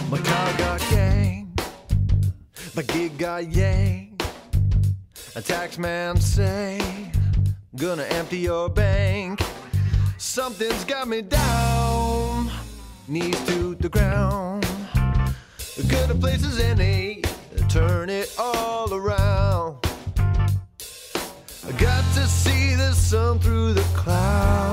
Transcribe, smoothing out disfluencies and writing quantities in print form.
My car got ganked, my gig got yanked. A tax man say, gonna empty your bank. Something's got me down, knees to the ground. Good a place as any, turn it all around. I got to see the sun through the clouds.